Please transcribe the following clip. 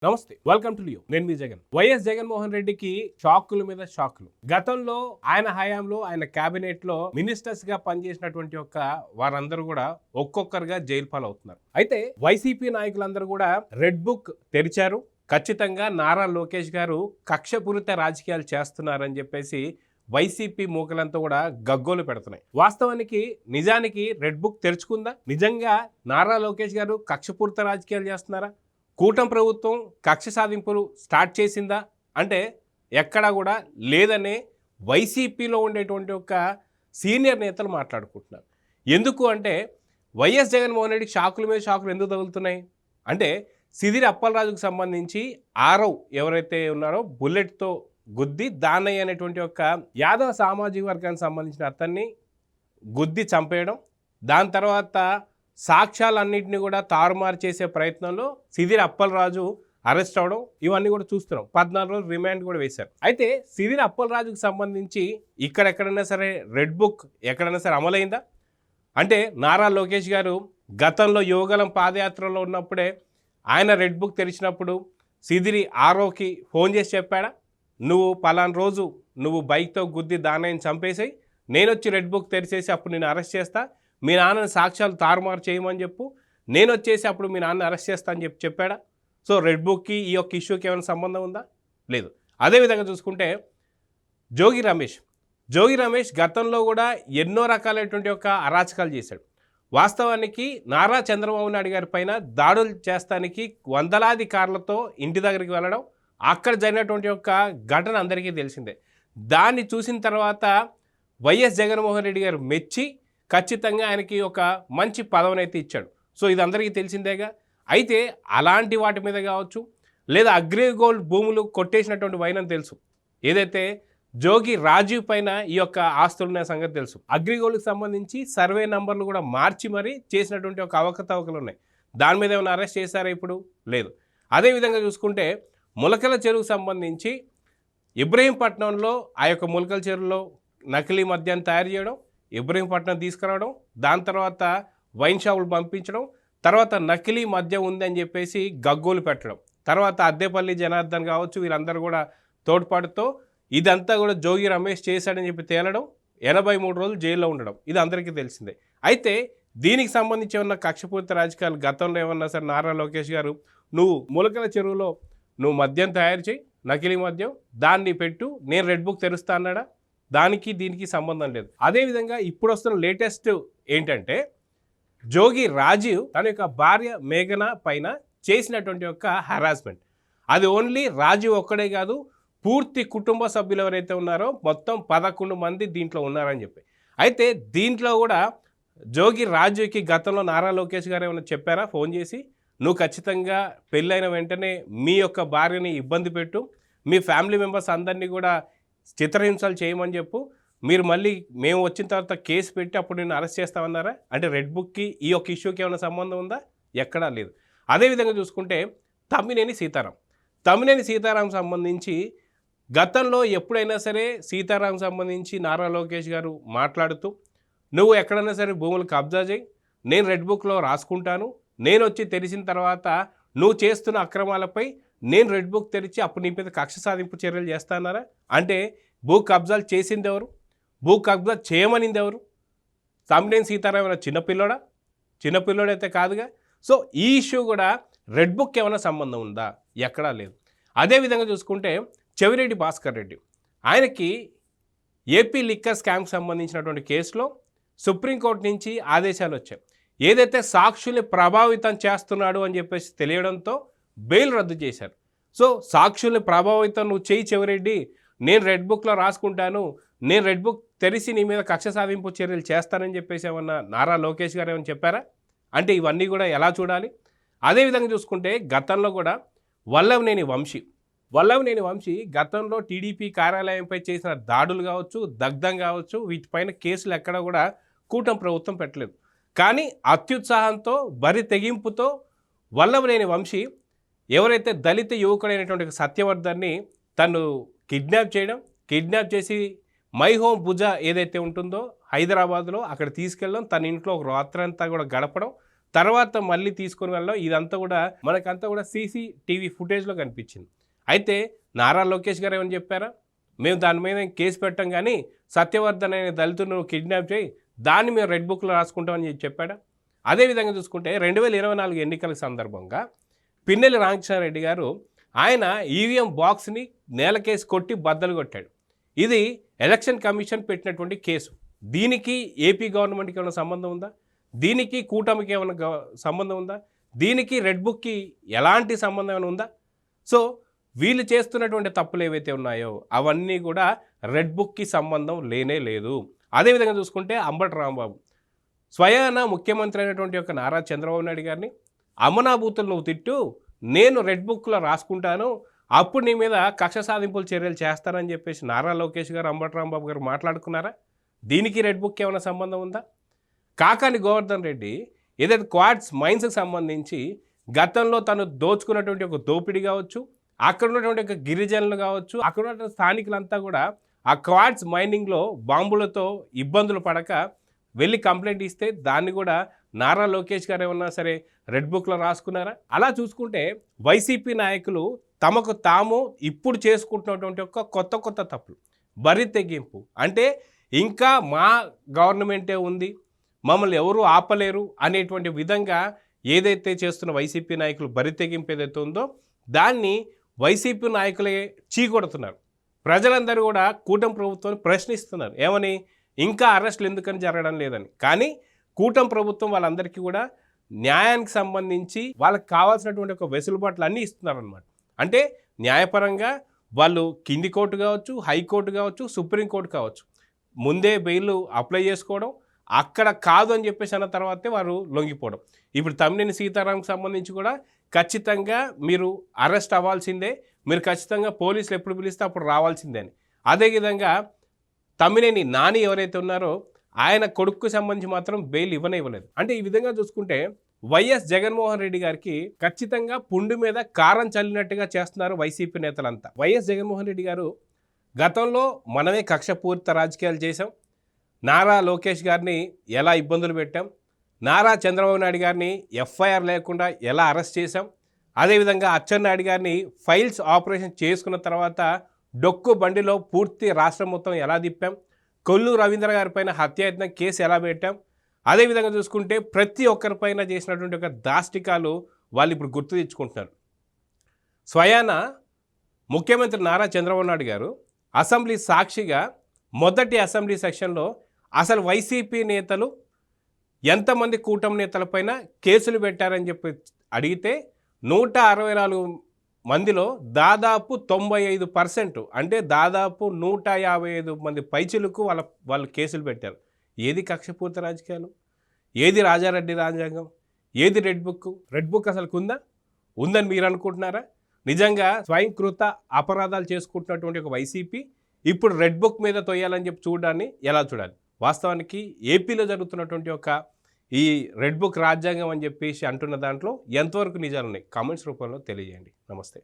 నమస్తే, welcome to Leo. నేను మీ Jagan. YS Jaganmohan రెడ్డికి షాకుల మీద షాకులు. గతంలో ఆయన హయాంలో ఆయన కేబినెట్ లో మినిస్టర్స్ గా పనిచేసినటువంటి వారందరూ కూడా ఒక్కొక్కరుగా జైలు పాలవుతున్నారు. అయితే వైసీపీ నాయకులందరూ కూడా రెడ్ బుక్ తెరిచారు. ఖచ్చితంగా నారా లోకేష్ గారు కక్షపూరిత రాజకీయాలు చేస్తున్నారని చెప్పేసి వైసీపీ మూకలంతా కూడా గగ్గోలు పెడుతున్నాయి. వాస్తవానికి నిజానికి రెడ్ బుక్ తెరుచుకుందా? నిజంగా నారా లోకేష్ గారు కక్షపూరిత రాజకీయాలు చేస్తున్నారా? కూటమి ప్రభుత్వం కక్ష సాధింపులు స్టార్ట్ చేసిందా అంటే ఎక్కడా కూడా లేదనే వైసీపీలో ఉండేటువంటి సీనియర్ నేతలు మాట్లాడుకుంటున్నారు. ఎందుకు అంటే వైఎస్ జగన్మోహన్ రెడ్డికి షాకుల మీద షాకులు ఎందుకు తగులుతున్నాయి అంటే సిదిరి అప్పలరాజుకు సంబంధించి ఆరవ్ ఎవరైతే ఉన్నారో బుల్లెట్తో గుద్ది దానయ్య అనేటువంటి యాదవ సామాజిక వర్గానికి సంబంధించిన అతన్ని గుద్ది చంపేయడం, దాని తర్వాత సాక్ష్యాలన్నింటినీ కూడా తారుమారు చేసే ప్రయత్నంలో సిదిరి అప్పలరాజు అరెస్ట్ అవడం, ఇవన్నీ కూడా చూస్తున్నాం. 14 రోజులు రిమాండ్ కూడా వేశారు. అయితే సిదిరి అప్పలరాజుకు సంబంధించి ఎక్కడైనా సరే రెడ్ బుక్ ఎక్కడైనా సరే అమలైందా అంటే నారా లోకేష్ గారు గతంలో యువగలం పాదయాత్రలో ఉన్నప్పుడే ఆయన రెడ్ బుక్ తెరిచినప్పుడు సిదిరి ఆరోకి ఫోన్ చేసి చెప్పాడా, నువ్వు పలానా రోజు నువ్వు బైక్తో గుద్ది దానయ్యని చంపేసాయి, నేను వచ్చి రెడ్ బుక్ తెరిచేసి అప్పుడు నేను అరెస్ట్ చేస్తా, మీ నాన్నని సాక్ష్యాలు తారుమారు చేయమని చెప్పు, నేను వచ్చేసి అప్పుడు మీ నాన్న అరెస్ట్ చేస్తా అని చెప్పాడా? సో రెడ్ బుక్కి ఈ ఇష్యూకి ఏమైనా సంబంధం ఉందా? లేదు. అదేవిధంగా చూసుకుంటే జోగి రమేష్ గతంలో కూడా ఎన్నో రకాలైనటువంటి అరాచకాలు చేశాడు. వాస్తవానికి నారా చంద్రబాబు నాయుడు గారి పైన దాడులు చేస్తానికి వందలాది కార్లతో ఇంటి దగ్గరికి వెళ్ళడం, అక్కడ జరిగినటువంటి ఘటన అందరికీ తెలిసిందే. దాన్ని చూసిన తర్వాత వైఎస్ జగన్మోహన్ రెడ్డి గారు మెచ్చి ఖచ్చితంగా ఆయనకి మంచి పదవినైతే ఇచ్చాడు. సో ఇది అందరికీ తెలిసిందేగా. అయితే అలాంటి వాటి మీద కావచ్చు, లేదా అగ్రిగోల్డ్ భూములు కొట్టేసినటువంటి వైనం తెలుసు. ఏదైతే జోగి రాజీవ్ పైన ఈ ఆస్తులున్న సంగతి తెలుసు. అగ్రిగోల్డ్కి సంబంధించి సర్వే నంబర్లు కూడా మార్చి మరీ చేసినటువంటి అవకతవకలు ఉన్నాయి. దాని మీద ఏమైనా అరెస్ట్ చేశారా? ఇప్పుడు లేదు. అదేవిధంగా చూసుకుంటే ములకల చెరువుకు సంబంధించి ఇబ్రహీంపట్నంలో ఆ ములకల చెరువులో నకిలీ మద్యాన్ని తయారు చేయడం, ఇబ్రహీంపట్నం తీసుకురావడం, దాని తర్వాత వైన్ షాపులు పంపించడం, తర్వాత నకిలీ మద్యం ఉందని చెప్పేసి గగ్గోలు పెట్టడం, తర్వాత అద్దెపల్లి జనార్దన్ కావచ్చు వీళ్ళందరూ కూడా తోడ్పాటుతో ఇదంతా కూడా జోగి రమేష్ చేశాడని చెప్పి తేలడం, 83 రోజులు జైల్లో ఉండడం, ఇది అందరికీ తెలిసిందే. అయితే దీనికి సంబంధించి ఏమన్నా కక్షపూరిత రాజకీయాలు గతంలో ఏమన్నా సరే నారా లోకేష్ గారు నువ్వు ములకల చెరువులో నువ్వు మద్యం తయారు చేయి, నకిలీ మద్యం దాన్ని పెట్టు, నేను రెడ్ బుక్ తెరుస్తా అన్నాడా? దానికి దీనికి సంబంధం లేదు. అదేవిధంగా ఇప్పుడు వస్తున్న లేటెస్ట్ ఏంటంటే జోగి రాజీవ్ తన భార్య మేఘన పైన చేసినటువంటి హరాస్మెంట్, అది ఓన్లీ రాజీవ్ ఒక్కడే కాదు, పూర్తి కుటుంబ సభ్యులు ఎవరైతే ఉన్నారో మొత్తం 11 మంది దీంట్లో ఉన్నారని చెప్పి. అయితే దీంట్లో కూడా జోగి రాజీవ్కి గతంలో నారా లోకేష్ గారు ఏమైనా చెప్పారా ఫోన్ చేసి, నువ్వు ఖచ్చితంగా పెళ్ళైన వెంటనే మీ భార్యని ఇబ్బంది పెట్టు, మీ ఫ్యామిలీ మెంబర్స్ అందరినీ కూడా చిత్రహింసలు చేయమని చెప్పు, మీరు మళ్ళీ మేము వచ్చిన తర్వాత కేసు పెట్టి అప్పుడు నేను అరెస్ట్ చేస్తామన్నారా? అంటే రెడ్ బుక్కి ఈ ఇష్యూకి ఏమైనా సంబంధం ఉందా? ఎక్కడా లేదు. అదేవిధంగా చూసుకుంటే తమ్మినేని సీతారాం సంబంధించి గతంలో ఎప్పుడైనా సరే సీతారాం సంబంధించి నారా లోకేష్ గారు మాట్లాడుతూ నువ్వు ఎక్కడైనా సరే భూములు కబ్జా చేయి, నేను రెడ్ బుక్లో రాసుకుంటాను, నేను వచ్చి తెరిచిన తర్వాత నువ్వు చేస్తున్న అక్రమాలపై నేను రెడ్ బుక్ తెరిచి అప్పుడు నీ మీద కక్ష సాధింపు చర్యలు చేస్తానారా? అంటే భూ కబ్జాలు చేసింది ఎవరు? భూ కబ్జా చేయమనింది ఎవరు? తమ్మినేని సీతారాం ఏమైనా చిన్నపిల్లోడైతే కాదుగా. సో ఈ ఇష్యూ కూడా రెడ్ బుక్ ఏమైనా సంబంధం ఉందా? ఎక్కడా లేదు. అదేవిధంగా చూసుకుంటే చెవిరెడ్డి భాస్కర్ రెడ్డి, ఆయనకి ఏపీ లిక్కర్ స్కామ్కి సంబంధించినటువంటి కేసులో సుప్రీంకోర్టు నుంచి ఆదేశాలు వచ్చాయి. ఏదైతే సాక్షుల్ని ప్రభావితం చేస్తున్నాడు అని చెప్పేసి తెలియడంతో బెయిల్ రద్దు చేశారు. సో సాక్షుల్ని ప్రభావితం నువ్వు చేయి చెవిరెడ్డి, నేను రెడ్ బుక్లో రాసుకుంటాను, నేను రెడ్ బుక్ తెరిచి నీ మీద కక్ష సాధింపు చర్యలు చేస్తానని చెప్పేసి ఏమన్నా నారా లోకేష్ గారు ఏమైనా చెప్పారా? అంటే ఇవన్నీ కూడా ఎలా చూడాలి? అదేవిధంగా చూసుకుంటే గతంలో కూడా వల్లభనేని వంశీ గతంలో టీడీపీ కార్యాలయంపై చేసిన దాడులు కావచ్చు, దగ్ధం కావచ్చు, వీటిపైన కేసులు ఎక్కడ కూడా కూటమి ప్రభుత్వం పెట్టలేదు. కానీ అత్యుత్సాహంతో బరి తెగింపుతో వల్లభనేని వంశీ ఎవరైతే దళిత యువకుడైనటువంటి సత్యవర్ధన్ని తను కిడ్నాప్ చేసి మై హోమ్ భుజ ఏదైతే ఉంటుందో హైదరాబాద్లో అక్కడ తీసుకెళ్ళడం, తన ఇంట్లో ఒక రాత్రంతా కూడా గడపడం, తర్వాత మళ్ళీ తీసుకొని వెళ్ళడం ఇదంతా కూడా మనకంతా కూడా CCTV ఫుటేజ్లో కనిపించింది. అయితే నారా లోకేష్ గారు ఏమని చెప్పారా, మేము దాని మీద కేసు పెట్టాం కానీ సత్యవర్ధన్ అనే దళితులను కిడ్నాప్ చేయి దాన్ని మేము రెడ్ బుక్లో రాసుకుంటామని చెప్పాడా? అదేవిధంగా చూసుకుంటే 2024 ఎన్నికల సందర్భంగా పిన్నెల్లి రామకృష్ణారెడ్డి గారు ఆయన ఈవీఎం బాక్స్ని నేలకేసి కొట్టి బద్దలు కొట్టాడు. ఇది ఎలక్షన్ కమిషన్ పెట్టినటువంటి కేసు. దీనికి ఏపీ గవర్నమెంట్కి ఏమైనా సంబంధం ఉందా? దీనికి కూటమికి ఏమైనా సంబంధం ఉందా? దీనికి రెడ్ బుక్కి ఎలాంటి సంబంధం ఏమైనా ఉందా? సో వీళ్ళు చేస్తున్నటువంటి తప్పులు ఏవైతే ఉన్నాయో అవన్నీ కూడా రెడ్ బుక్కి సంబంధం లేనే లేదు. అదేవిధంగా చూసుకుంటే అంబటి రాంబాబు స్వయాన ముఖ్యమంత్రి అయినటువంటి యొక్క నారా చంద్రబాబు నాయుడు గారిని అమనాభూతులు నువ్వు తిట్టు, నేను రెడ్ బుక్లో రాసుకుంటాను, అప్పుడు నీ మీద కక్ష సాధింపుల చర్యలు చేస్తానని చెప్పేసి నారా లోకేష్ గారు అంబటి రాంబాబు గారు మాట్లాడుకున్నారా? దీనికి రెడ్ బుక్ ఏమైనా సంబంధం ఉందా? కాకాని గోవర్ధన్ రెడ్డి ఏదైతే క్వాడ్స్ మైన్స్కి సంబంధించి గతంలో తను దోచుకున్నటువంటి ఒక దోపిడీ కావచ్చు, అక్కడ ఉన్నటువంటి ఒక గిరిజనులు కావచ్చు, అక్కడ ఉన్నటువంటి స్థానికులంతా కూడా ఆ క్వాడ్స్ మైనింగ్లో బాంబులతో ఇబ్బందులు పడక వెళ్ళి కంప్లైంట్ ఇస్తే దాన్ని కూడా నారా లోకేష్ గారు ఏమన్నా సరే రెడ్ బుక్లో రాసుకున్నారా? అలా చూసుకుంటే వైసీపీ నాయకులు తమకు తాము ఇప్పుడు చేసుకుంటున్నటువంటి ఒక కొత్త తప్పులు, బరి తెగింపు, అంటే ఇంకా మా గవర్నమెంటే ఉంది, మమ్మల్ని ఎవరు ఆపలేరు అనేటువంటి విధంగా ఏదైతే చేస్తున్న వైసీపీ నాయకులు బరి తెగింపు ఏదైతే ఉందో దాన్ని వైసీపీ నాయకులే చీకొడుతున్నారు. ప్రజలందరూ కూడా కూటమి ప్రభుత్వాన్ని ప్రశ్నిస్తున్నారు. ఏమని? ఇంకా అరెస్టులు ఎందుకని జరగడం లేదని. కానీ కూటమి ప్రభుత్వం వాళ్ళందరికీ కూడా న్యాయానికి సంబంధించి వాళ్ళకి కావాల్సినటువంటి ఒక వెసులుబాట్లు అన్నీ ఇస్తున్నారనమాట. అంటే న్యాయపరంగా వాళ్ళు కింది కోర్టు కావచ్చు, హైకోర్టు కావచ్చు, సుప్రీంకోర్టు కావచ్చు, ముందే బెయిల్ అప్లై చేసుకోవడం, అక్కడ కాదు అని చెప్పేసి అన్న తర్వాతే వారు లొంగిపోవడం. ఇప్పుడు తమ్మినేని సీతారాంకి సంబంధించి కూడా ఖచ్చితంగా మీరు అరెస్ట్ అవ్వాల్సిందే, మీరు ఖచ్చితంగా పోలీసులు ఎప్పుడు పిలిస్తే అప్పుడు రావాల్సిందే అని. అదేవిధంగా తమ్మినేని నాని ఎవరైతే ఉన్నారో ఆయన కొడుకు సంబంధించి మాత్రం బెయిల్ ఇవ్వలేదు. అంటే ఈ విధంగా చూసుకుంటే వైఎస్ జగన్మోహన్ రెడ్డి గారికి ఖచ్చితంగా పుండు మీద కారం చల్లినట్టుగా చేస్తున్నారు వైసీపీ నేతలంతా. వైఎస్ జగన్మోహన్ రెడ్డి గారు గతంలో మనమే కక్షపూరిత రాజకీయాలు చేశాం, నారా లోకేష్ గారిని ఎలా ఇబ్బందులు పెట్టాం, నారా చంద్రబాబు నాయుడు గారిని FIR లేకుండా ఎలా అరెస్ట్ చేశాం, అదేవిధంగా అచ్చెన్నాయుడు గారిని ఫైల్స్ ఆపరేషన్ చేసుకున్న తర్వాత డొక్కు బండిలో పూర్తి రాష్ట్రం మొత్తం ఎలా తిప్పాం, కొల్లు రవీంద్ర గారిపైన హత్యాయత్నం కేసు ఎలా పెట్టాం, అదేవిధంగా చూసుకుంటే ప్రతి ఒక్కరిపైన చేసినటువంటి ఒక దాష్టికాలు వాళ్ళు ఇప్పుడు గుర్తు తెచ్చుకుంటున్నారు. స్వయాన ముఖ్యమంత్రి నారా చంద్రబాబు నాయుడు గారు అసెంబ్లీ సాక్షిగా మొదటి అసెంబ్లీ సెషన్లో అసలు వైసీపీ నేతలు ఎంతమంది కూటమి నేతలపైన కేసులు పెట్టారని చెప్పి అడిగితే 164 మందిలో దాదాపు 95%, అంటే దాదాపు 155 మంది పైచిలకు వాళ్ళు కేసులు పెట్టారు. ఏది కక్షపూరిత రాజకీయాలు? ఏది రాజారెడ్డి రాజ్యాంగం? ఏది రెడ్ బుక్? రెడ్ బుక్ అసలు ఉందని మీరు అనుకుంటున్నారా? నిజంగా స్వయంకృత అపరాధాలు చేసుకుంటున్నటువంటి ఒక వైసీపీ ఇప్పుడు రెడ్ బుక్ మీద తొయ్యాలని చెప్పి చూడడాన్ని ఎలా చూడాలి? వాస్తవానికి ఏపీలో జరుగుతున్నటువంటి ఒక ఈ రెడ్ బుక్ రాజ్యాంగం అని చెప్పేసి అంటున్న దాంట్లో ఎంతవరకు నిజాలు ఉన్నాయి? కామెంట్స్ రూపంలో తెలియజేయండి. నమస్తే.